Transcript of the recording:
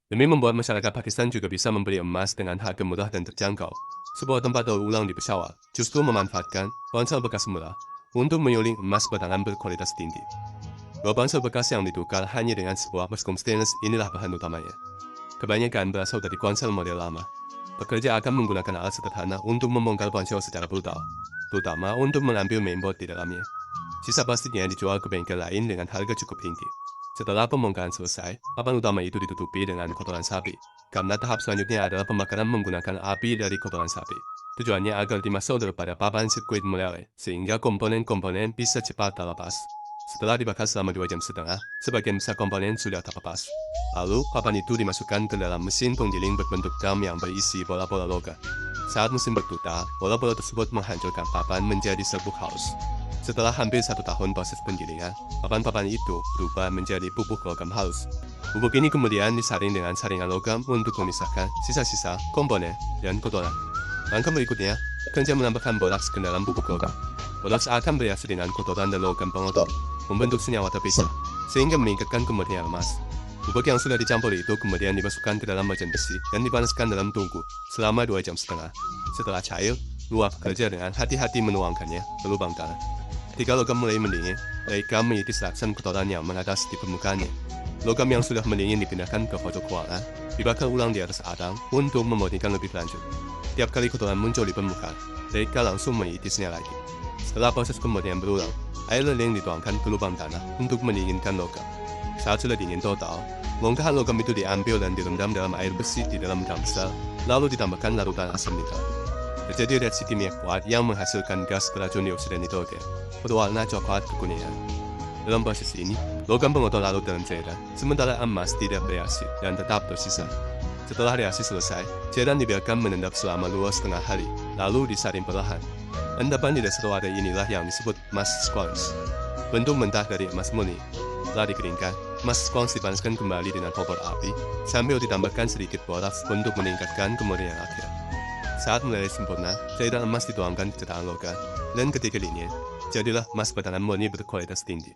Demi membuat masyarakat Pakistan juga bisa membeli emas dengan harga murah dan terjangkau, sebuah tempat daur ulang di Peshawar justru memanfaatkan ponsel bekas murah untuk menyuling emas batangan berkualitas tinggi. Dua ponsel bekas yang ditukar hanya dengan sebuah baskom stainless inilah bahan utamanya. Kebanyakan berasal dari ponsel model lama. Pekerja akan menggunakan alat sederhana untuk membongkar ponsel secara brutal, terutama untuk mengambil mainboard di dalamnya. Sisa plastiknya dijual ke bengkel lain dengan harga cukup tinggi. Setelah pembongkaran selesai, papan utama itu ditutupi dengan kotoran sapi, karena tahap selanjutnya adalah pembakaran menggunakan api dari kotoran sapi. Tujuannya agar dimasukkan pada papan sirkuit meleleh, sehingga komponen-komponen bisa cepat terlepas. Setelah dibakar selama 2,5 jam, sebagian besar komponen sudah terlepas. Lalu, papan itu dimasukkan ke dalam mesin penggiling berbentuk drum yang berisi bola-bola logam. Saat mesin berputar, bola-bola tersebut menghancurkan papan menjadi serbuk halus. Setelah hampir 1 tahun proses penggilingan, papan-papan itu berubah menjadi bubuk logam halus. Bubuk ini kemudian disaring dengan saringan logam untuk memisahkan sisa-sisa, komponen, dan kotoran. Langkah berikutnya, kerja menambahkan boraks ke dalam bubuk logam. Boraks akan bereaksi dengan kotoran dan logam pengotor, membentuk senyawa terpisah, sehingga meningkatkan kemurnian emas. Bubuk yang sudah dicampur itu kemudian dimasukkan ke dalam wajan besi dan dipanaskan dalam tungku selama 2,5 jam. Setelah cair, luap kerja dengan hati-hati menuangkannya ke lubang tanah. Ketika logam mulai mendingin, mereka mengiris lapisan kotoran yang mengatas di permukaannya. Logam yang sudah mendingin dipindahkan ke pojok ruangan, dibakar ulang di atas arang untuk memurnikan lebih lanjut. Tiap kali kotoran muncul di permukaan, mereka langsung mengirisnya lagi. Setelah proses pemurnian berulang, air leleng dituangkan ke lubang tanah untuk mendinginkan logam. Saat sudah dingin total, bongkahan logam itu diambil dan direndam dalam air bersih di dalam drum besar, lalu ditambahkan larutan asam nitrat. Terjadi reaksi kimia kuat yang menghasilkan gas beracun dioksida nitrogen, berwarna coklat kekuningan. Dalam proses ini, logam pengotor larut dalam cairan, sementara emas tidak bereaksi dan tetap tersisa. Setelah reaksi selesai, cairan dibiarkan mengendap selama 2,5 hari, lalu disaring perlahan. Endapan di dasar wadah inilah yang disebut emas scones. Bentuk mentah dari emas murni. Setelah dikeringkan, emas scones dipanaskan kembali dengan kompor api, sambil ditambahkan sedikit boraks untuk meningkatkan kemurnian akhir. Saat meleleh sempurna, cairan emas dituangkan ke cetakan logam, dan ketika dingin, jadilah emas batangan murni berkualitas tinggi.